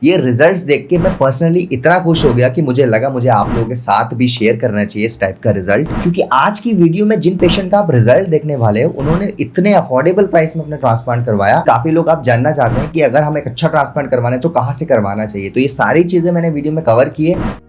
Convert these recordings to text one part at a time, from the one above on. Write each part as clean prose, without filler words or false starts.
ये रिजल्ट्स देख के मैं पर्सनली इतना खुश हो गया कि मुझे लगा मुझे आप लोगों के साथ भी शेयर करना चाहिए इस टाइप का रिजल्ट, क्योंकि आज की वीडियो में जिन पेशेंट का आप रिजल्ट देखने वाले हो उन्होंने इतने अफोर्डेबल प्राइस में अपना ट्रांसप्लांट करवाया। काफी लोग आप जानना चाहते हैं कि अगर हम एक अच्छा ट्रांसप्लांट करवाने तो कहां से करवाना चाहिए, तो ये सारी चीजें मैंने वीडियो में कवर की है।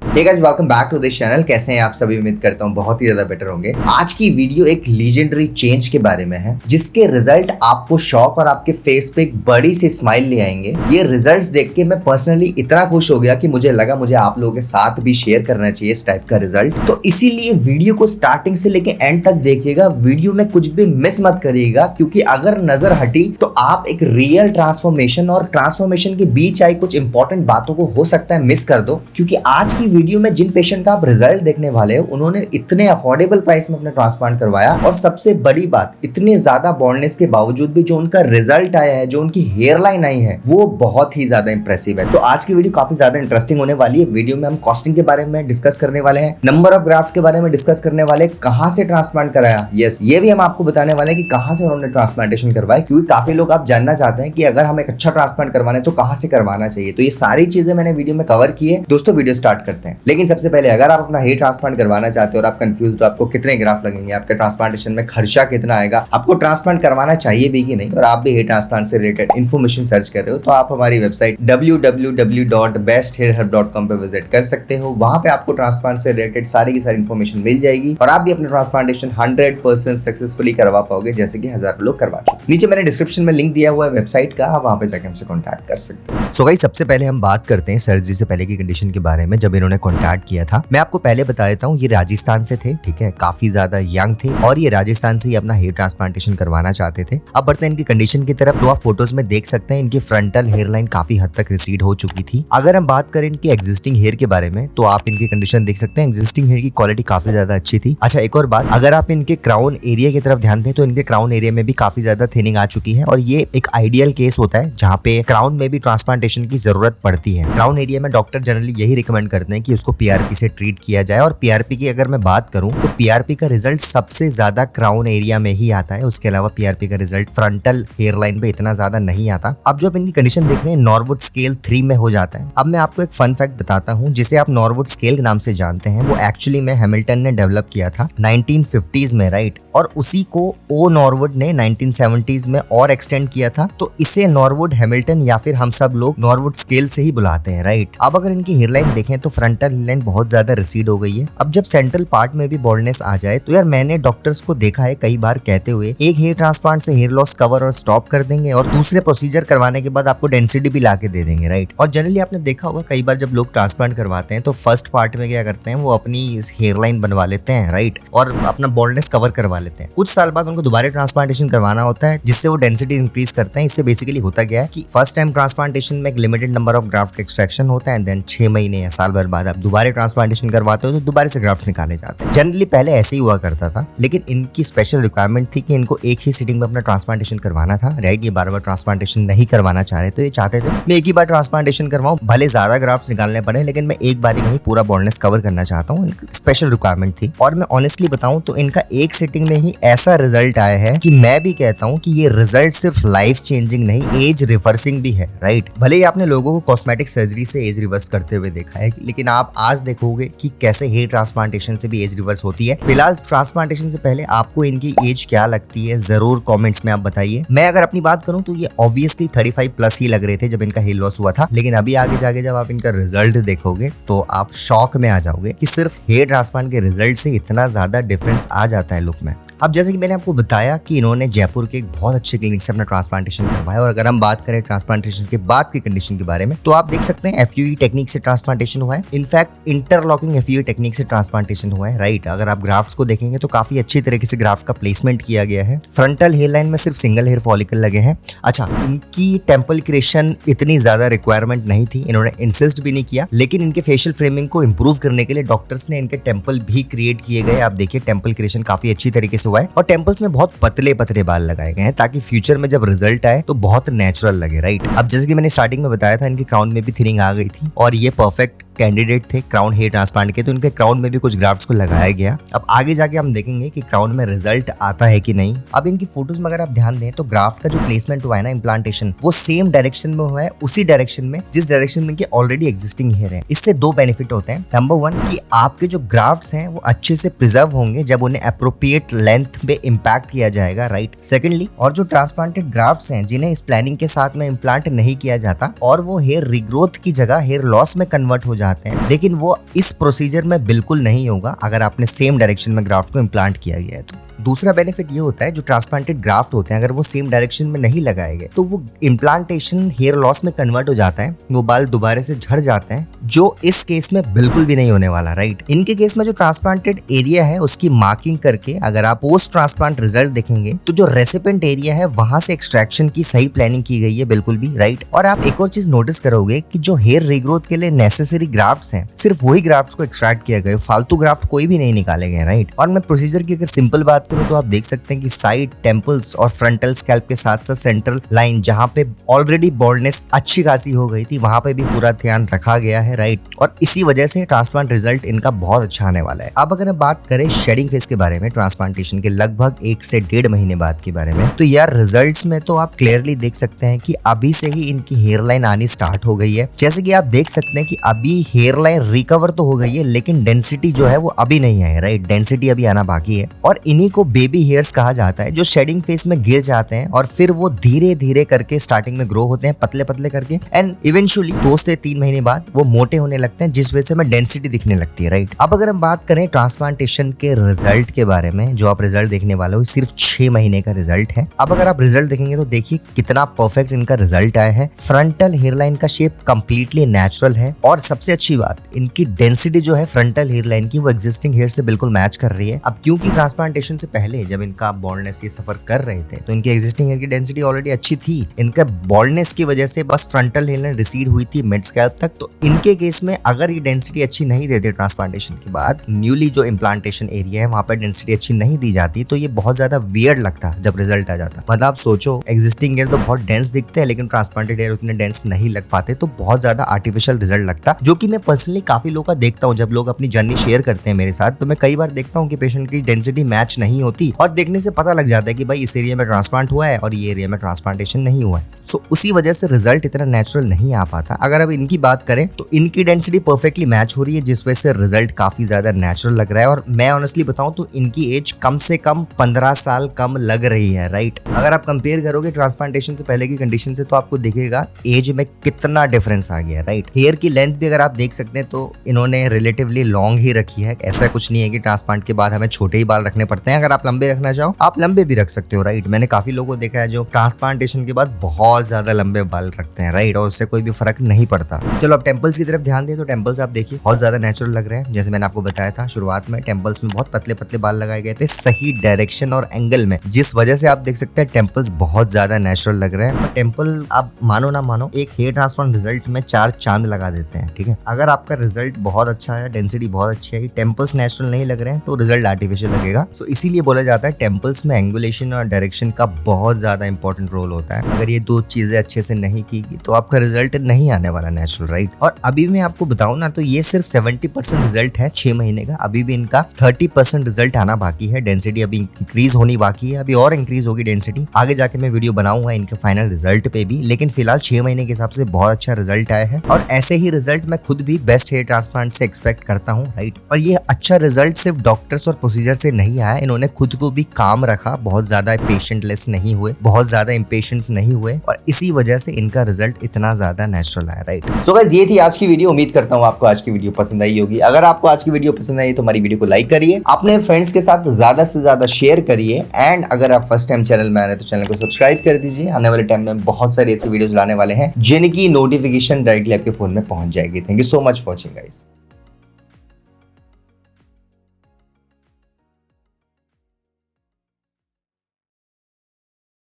Hey guys, welcome back to this channel। कैसे हैं आप सभी? उम्मीद करता हूँ बहुत ही ज्यादा बेटर होंगे। आज की वीडियो एक लीजेंडरी चेंज के बारे में है जिसके रिजल्ट आपको शॉक और आपके फेस पे एक बड़ी सी स्माइल ले आएंगे। ये रिजल्ट्स देख के मैं पर्सनली इतना खुश हो गया कि मुझे लगा मुझे आप लोगों के साथ भी शेयर करना चाहिए इस टाइप का रिजल्ट। तो इसीलिए वीडियो को स्टार्टिंग से लेके एंड तक देखिएगा। वीडियो में कुछ भी मिस मत करिएगा, क्योंकि अगर नजर हटी तो आप एक रियल ट्रांसफॉर्मेशन और ट्रांसफॉर्मेशन के बीच आई कुछ इंपॉर्टेंट बातों को हो सकता है मिस कर दो। क्योंकि आज की वीडियो में जिन पेशेंट का आप रिजल्ट देखने वाले हो उन्होंने इतने अफोर्डेबल प्राइस में अपना ट्रांसप्लांट करवाया, और सबसे बड़ी बात इतने ज्यादा बॉल्डनेस के बावजूद भी जो उनका रिजल्ट आया है, जो उनकी हेयर लाइन आई है, वो बहुत ही ज्यादा इंप्रेसिव है। तो आज की वीडियो काफी ज्यादा इंटरेस्टिंग होने वाली है। वीडियो में हम कॉस्टिंग के बारे में डिस्कस करने वाले हैं, नंबर ऑफ ग्राफ्ट के बारे में डिस्कस करने वाले, कहां से ट्रांसप्लांट कराया, यस ये भी हम आपको बताने वाले हैं कि कहां से उन्होंने ट्रांसप्लांटेशन करवाया, क्योंकि काफी लोग आप जानना चाहते हैं कि अगर हम एक अच्छा ट्रांसप्लांट करवाने तो कहां से करवाना चाहिए। तो ये सारी चीजें मैंने वीडियो में कवर की है। दोस्तों वीडियो स्टार्ट करते हैं, लेकिन सबसे पहले अगर आप अपना हेयर ट्रांसप्लांट करवाना चाहते हो और आप कंफ्यूज हो आपको कितने ग्राफ्ट लगेंगे, आपके ट्रांसप्लांटेशन में खर्चा कितना आएगा, आपको ट्रांसप्लांट करवाना चाहिए भी कि नहीं, और आप भी हेयर ट्रांसप्लांट से रिलेटेड इन्फॉर्मेशन सर्च कर रहे हो, तो आप हमारी वेबसाइट www.besthairhub.com पे विजिट कर सकते हो। वहां पे आपको ट्रांसप्लांट से रिलेटेड सारी की सारी इन्फॉर्मेशन मिल जाएगी और आप भी अपने ट्रांसप्लांटेशन 100% सक्सेसफुली करवा पाओगे, जैसे कि हजारों लोग करवा चुके। नीचे मैंने डिस्क्रिप्शन में लिंक दिया हुआ है वेबसाइट का, आप वहां पे जाकर हमसे कॉन्टैक्ट कर सकते हो। सो गाइस, सबसे पहले हम बात करते हैं सर्जरी से पहले की कंडीशन के बारे में। जब इन्होंने कॉन्टैक्ट किया था, मैं आपको पहले बता देता हूँ, ये राजस्थान से थे, ठीक है, काफी ज्यादा यंग थे और ये राजस्थान से ही अपना हेयर ट्रांसप्लांटेशन करवाना चाहते थे। अब बढ़ते हैं इनकी कंडीशन की तरफ। तो आप फोटोज में देख सकते हैं इनकी फ्रंटल हेयर लाइन काफी हद तक रिसीड हो चुकी थी। अगर हम बात करें इनकी एग्जिस्टिंग हेयर के बारे में, तो आप इनकी कंडीशन देख सकते हैं, एग्जिस्टिंग हेयर की क्वालिटी काफी ज्यादा अच्छी थी। अच्छा, एक और बात, अगर आप इनके क्राउन एरिया की तरफ ध्यान दें तो इनके क्राउन एरिया में भी काफी ज्यादा थिनिंग आ चुकी है, और ये एक आइडियल केस होता है जहाँ पे क्राउन में भी ट्रांसप्लांटेशन की जरूरत पड़ती है। क्राउन एरिया में डॉक्टर जनरली यही रिकमेंड करते हैं कि उसको पीआरपी से ट्रीट किया जाए, और पीआरपी की अगर मैं बात करूं तो पीआरपी का रिजल्ट सबसे ज्यादा क्राउन एरिया में ही आता है। उसके अलावा पीआरपी का रिजल्ट फ्रंटल हेयर लाइन पे इतना ज्यादा नहीं आता। अब जो आप इनकी कंडीशन देख रहे हैं, नॉर्वुड स्केल 3 में हो जाता है। अब मैं आपको एक फन फैक्ट बताता हूं, जिसे आप नॉर्वुड स्केल के नाम से जानते हैं, वो एक्चुअली में हैमिल्टन ने डेवलप किया था 1950s में, राइट, और उसी को ओ नॉर्वुड ने 1970s में और एक्सटेंड किया था। तो इसे नॉर्वुड हैमिल्टन या फिर हम सब लोग नॉर्वुड स्केल से ही बुलाते हैं, राइट। अब अगर इनकी हेयर लाइन देखें तो फ्रंटल हेयर लाइन बहुत ज्यादा रिसीड हो गई है। अब जब सेंट्रल पार्ट में भी बॉल्डनेस आ जाए तो यार, मैंने डॉक्टर्स को देखा है कई बार कहते हुए, एक हेयर ट्रांसप्लांट से हेयर लॉस कवर और स्टॉप कर देंगे और दूसरे प्रोसीजर करवाने के बाद आपको डेंसिटी भी ला के दे देंगे, राइट। और जनरली आपने देखा होगा कई बार जब लोग ट्रांसप्लांट करवाते हैं तो फर्स्ट पार्ट में क्या करते हैं, वो अपनी हेयर लाइन बनवा लेते हैं, राइट, और अपना बॉल्डनेस कवर करवा लेते हैं। कुछ साल बाद उनको दोबारा ट्रांसप्लांटेशन करवाना होता है, जिससे वो डेंसिटी इंक्रीज करते हैं। इससे बेसिकली होता क्या है कि फर्स्ट टाइम ट्रांसप्लांटेशन में एक limited number of graft extraction होता है, देन 6 महीने या साल भर बाद आप दोबारा ट्रांसप्लांटेशन करवाते हो तो दोबारा से ग्राफ्ट निकाले जाते हैं। जनरली पहले ऐसे ही हुआ करता था, लेकिन इनकी स्पेशल रिक्वायरमेंट थी कि इनको एक ही सिटिंग में अपना ट्रांसप्लांटेशन करवाना था, राइट। ये बार बार ट्रांसप्लांटेशन नहीं करवाना चाह रहे, तो ये चाहते थे मैं एक ही बार ट्रांसप्लांटेशन करवाऊं, भले ज्यादा ग्राफ्ट निकालने पड़े, लेकिन मैं एक बार में ही पूरा बॉल्डनेस कवर करना चाहता हूँ। इनकी स्पेशल रिक्वायरमेंट थी, और मैं ऑनेस्टली बताऊं तो इनका एक सिटिंग में ही ऐसा रिजल्ट आया है कि मैं भी कहता हूं कि ये रिजल्ट सिर्फ लाइफ चेंजिंग नहीं, एज रिवर्सिंग भी है, राइट। भले ही आपने लोगों को कॉस्मेटिक सर्जरी से एज रिवर्स करते हुए देखा है, लेकिन आप आज देखोगे कि कैसे हेयर ट्रांसप्लांटेशन से भी एज रिवर्स होती है। फिलहाल ट्रांसप्लांटेशन से पहले आपको इनकी एज क्या लगती है, जरूर कमेंट्स में आप बताइए। मैं अगर अपनी बात करूं तो ये ऑब्वियसली 35 प्लस ही लग रहे थे जब इनका हेयर लॉस हुआ था, लेकिन अभी आगे जाके जब आप इनका रिजल्ट देखोगे तो आप शॉक में आ जाओगे कि सिर्फ हेयर ट्रांसप्लांट के रिजल्ट से इतना ज्यादा डिफरेंस आ जाता है लुक में। अब जैसे कि मैंने आपको बताया कि इन्होंने जयपुर के एक बहुत अच्छे क्लिनिक से अपना ट्रांसप्लांटेशन करवाया, और अगर हम बात करें ट्रांसप्लांटेशन के बाद की कंडीशन के बारे में, तो आप देख सकते हैं एफयूई टेक्निक से ट्रांसप्लांटेशन हुआ है। इनफैक्ट इंटरलॉकिंग एफयूई टेक्निक से ट्रांसप्लांटेशन हुआ है, राइट। अगर आप ग्राफ्ट्स को देखेंगे तो काफी अच्छी तरीके से ग्राफ्ट का प्लेसमेंट किया गया है। फ्रंटल हेयर लाइन में सिर्फ सिंगल हेयर फॉलिकल लगे हैं। अच्छा, इनकी टेम्पल क्रिएशन इतनी ज्यादा रिक्वायरमेंट नहीं थी, इन्होंने इंसिस्ट भी नहीं किया, लेकिन इनके फेशियल फ्रेमिंग को इंप्रूव करने के लिए डॉक्टर्स ने इनके टेम्पल भी क्रिएट किए गए। आप देखिए टेम्पल क्रिएशन काफी अच्छी तरीके से हुआ है, और टेम्पल्स में बहुत पतले पतले बाल लगाए गए हैं ताकि फ्यूचर में जब रिजल्ट आए तो बहुत नेचुरल लगे, राइट। अब जैसे कि मैंने स्टार्टिंग में बताया था, इनके क्राउन में भी थिनिंग आ गई थी और ये परफेक्ट कैंडिडेट थे क्राउन हेयर ट्रांसप्लांट के, तो इनके क्राउन में भी कुछ ग्राफ्ट्स को लगाया गया। अब आगे जाके हम देखेंगे कि क्राउन में रिजल्ट आता है कि नहीं। अब इनकी फोटोज में अगर आप ध्यान दें तो ग्राफ्ट का जो प्लेसमेंट हुआ है ना, इम्प्लांटेशन, वो सेम डायरेक्शन में हुआ है, उसी डायरेक्शन में जिस डायरेक्शन में इनके ऑलरेडी एग्जिस्टिंग हेयर है। इससे दो बेनिफिट होते हैं। नंबर 1 कि आपके जो ग्राफ्ट्स हैं वो अच्छे से प्रिजर्व होंगे जब उन्हें अप्रोप्रिएट लेंथ पे इम्पैक्ट किया जाएगा, राइट। सेकेंडली, और जो ट्रांसप्लांटेड ग्राफ्ट्स हैं जिन्हें इस प्लानिंग के साथ में इम्प्लांट नहीं किया जाता और वो हेयर रिग्रोथ की जगह हेयर लॉस में कन्वर्ट हो जाते हैं, लेकिन वो इस प्रोसीजर में बिल्कुल नहीं होगा अगर आपने सेम डायरेक्शन में ग्राफ्ट को इम्प्लांट किया गया है तो। दूसरा बेनिफिट ये होता है, जो ट्रांसप्लांटेड ग्राफ्ट होते हैं अगर वो सेम डायरेक्शन में नहीं लगाए गए तो वो इम्प्लांटेशन हेयर लॉस में कन्वर्ट हो जाता है, वो बाल दोबारा से झड़ जाते हैं, जो इस केस में बिल्कुल भी नहीं होने वाला, राइट। इनके केस में जो ट्रांसप्लांटेड एरिया है उसकी मार्किंग करके अगर आप पोस्ट ट्रांसप्लांट रिजल्ट देखेंगे तो जो रेसिपेंट एरिया है वहां से एक्सट्रैक्शन की सही प्लानिंग की गई है, बिल्कुल भी, राइट। और आप एक और चीज नोटिस करोगे कि जो हेयर रीग्रोथ के लिए नेसेसरी ग्राफ्ट्स हैं सिर्फ वही ग्राफ्ट्स को एक्सट्रैक्ट किया गया, फालतू ग्राफ्ट कोई भी नहीं निकाले गए, राइट। और मैं प्रोसीजर की अगर सिंपल बात करूं तो आप देख सकते हैं कि साइड, टेम्पल्स और फ्रंटल स्कैल्प के साथ साथ सेंट्रल लाइन जहां पे ऑलरेडी बॉल्डनेस अच्छी खासी हो गई थी वहां पे भी पूरा ध्यान रखा गया है, राइट। और इसी वजह से ट्रांसप्लांट रिजल्ट इनका बहुत अच्छा आने वाला है। अब अगर हम बात करें शेडिंग फेज के बारे में, ट्रांसप्लांटेशन के लगभग 1 से 1.5 महीने बाद के बारे में, तो यार रिजल्ट्स में तो आप क्लियरली देख सकते हैं कि अभी से ही इनकी हेयर लाइन आनी स्टार्ट हो गई है। जैसे कि आप देख सकते हैं कि अभी हेयर लाइन रिकवर तो हो गई है लेकिन डेंसिटी जो है वो अभी नहीं है, राइट। डेंसिटी अभी आना बाकी है और इन्हीं को बेबी हेयर्स कहा जाता है, जो शेडिंग फेज में गिर जाते हैं और फिर वो धीरे धीरे करके स्टार्टिंग में ग्रो होते हैं पतले पतले करके, एंड इवेंचुअली 2 से 3 महीने बाद वो मोटे होने लगते हैं, जिस वजह से में डेंसिटी दिखने लगती है, राइट। अब अगर हम बात करें ट्रांसप्लांटेशन के रिजल्ट के बारे में, जो आप रिजल्ट देखने वाले हो सिर्फ 6 महीने का रिजल्ट है। अब अगर आप रिजल्ट देखेंगे तो देखिए कितना परफेक्ट इनका रिजल्ट आया है। फ्रंटल हेयर लाइन का शेप कंप्लीटली नेचुरल है और सबसे अच्छी बात, इनकी डेंसिटी जो है फ्रंटल हेयर लाइन की वो एग्जिस्टिंग हेयर से बिल्कुल मैच कर रही है। अब क्योंकि ट्रांसप्लांटेशन से पहले जब इनका बॉल्डनेस ये सफर कर रहे थे तो इनकी एग्जिस्टिंग हेयर की डेंसिटी ऑलरेडी अच्छी थी, इनका बॉल्डनेस की वजह से बस फ्रंटल हेयर लाइन रिसीड हुई थी मिड स्कैल्प तक। तो इनके केस में अगर ये डेंसिटी अच्छी नहीं देते ट्रांसप्लांटेशन के बाद, न्यूली जो इम्प्लांटेशन एरिया है वहां पर डेंसिटी अच्छी नहीं दी जाती, तो ये बहुत ज्यादा वियर्ड लगता जब रिजल्ट आ जाता। मतलब आप सोचो, एग्जिस्टिंग हेयर तो बहुत डेंस दिखते हैं लेकिन ट्रांसप्लांटेड हेयर उतने डेंस नहीं लग पाते, तो बहुत ज्यादा आर्टिफिशियल रिजल्ट लगता, जो कि मैं पर्सनली काफी लोगों का देखता हूँ। जब लोग अपनी जर्नी शेयर करते हैं मेरे साथ तो मैं कई बार देखता हूँ कि पेशेंट की डेंसिटी मैच नहीं होती और देखने से पता लग जाता है कि भाई इस एरिया में ट्रांसप्लांट हुआ है और ये एरिया में ट्रांसप्लांटेशन नहीं हुआ है। सो उसी वजह से रिजल्ट इतना नेचुरल नहीं आ पाता। अगर अब इनकी बात करें तो इनकी डेंसिटी परफेक्टली मैच हो रही है, जिस वजह से रिजल्ट काफी ज्यादा नेचुरल लग रहा है। और मैं ऑनेस्टली बताऊं तो इनकी एज कम से कम 15 साल कम लग रही है, राइट। अगर आप कंपेयर करोगे ट्रांसप्लांटेशन से पहले की कंडीशन से तो आपको दिखेगा एज में कितना डिफरेंस आ गया, राइट। हेयर की लेंथ भी अगर आप देख सकते हैं तो इन्होंने रिलेटिवली लॉन्ग ही रखी है। ऐसा कुछ नहीं है कि ट्रांसप्लांट के बाद हमें छोटे ही बाल रखने पड़ते हैं। अगर आप लंबे रखना चाहो आप लंबे भी रख सकते हो, राइट। मैंने काफी लोगों को देखा है जो ट्रांसप्लांटेशन के बाद बहुत ज्यादा लंबे बाल रखते हैं, राइट, और उससे कोई भी फर्क नहीं पड़ता। चलो अब टेम्पल्स की तरफ ध्यान दें तो टेम्पल्स आप देखिए बहुत ज्यादा नेचुरल लग रहे हैं। जैसे मैंने आपको बताया था शुरुआत में, टेम्पल्स में बहुत पतले पतले बाल लगाए गए थे सही डायरेक्शन और एंगल में, जिस वजह से आप देख सकते हैं टेम्पल्स बहुत ज्यादा नेचुरल लग रहे हैं। पर टेम्पल आप मानो ना मानो एक हेयर ट्रांसप्लांट रिजल्ट में 4 चांद लगा देते हैं, ठीक है। अगर आपका रिजल्ट बहुत अच्छा है, डेंसिटी बहुत अच्छी है, टेम्पल्स नेचुरल नहीं लग रहे हैं तो रिजल्ट आर्टिफिशियल लगेगा। तो इसीलिए बोला जाता है टेम्पल्स में एंगुलेशन और डायरेक्शन का बहुत ज्यादा इंपॉर्टेंट रोल होता है। अगर ये 2 चीजें अच्छे से नहीं की तो आपका रिजल्ट नहीं आने वाला नेचुरल, राइट। और अभी मैं आपको बताऊं ना तो ये सिर्फ 70% रिजल्ट है 6 महीने का। अभी भी इनका 30% रिजल्ट आना बाकी है। डेंसिटी अभी इंक्रीज होनी बाकी है, अभी और इंक्रीज होगी डेंसिटी। आगे जाके मैं वीडियो बनाऊंगा इनके फाइनल रिजल्ट पे भी, लेकिन फिलहाल 6 महीने के हिसाब से बहुत अच्छा रिजल्ट आया है। और ऐसे ही रिजल्ट मैं खुद भी बेस्ट हेयर ट्रांसप्लांट से एक्सपेक्ट करता हूँ, राइट। और ये अच्छा रिजल्ट सिर्फ डॉक्टर्स और प्रोसीजर से नहीं आया, इन्होंने खुद को भी काम रखा, बहुत ज्यादा पेशेंटलेस नहीं हुए, बहुत ज्यादा इम्पेशेंट्स नहीं हुए, और इसी वजह से इनका रिजल्ट इतना ज्यादा नेचुरल है, राइट। तो गाइस ये थी आज की वीडियो। उम्मीद करता हूँ आपको आज की वीडियो पसंद आई होगी। अगर आपको आज की वीडियो पसंद आई तो हमारी वीडियो को लाइक करिए, अपने फ्रेंड्स के साथ ज्यादा से ज्यादा शेयर करिए, एंड अगर आप फर्स्ट टाइम चैनल में आ रहे हैं तो चैनल को सब्सक्राइब कर दीजिए। आने वाले टाइम में बहुत सारी ऐसी वीडियोस लाने वाले हैं जिनकी नोटिफिकेशन डायरेक्टली आपके फोन में पहुंच जाएगी। Thank you so much for watching guys.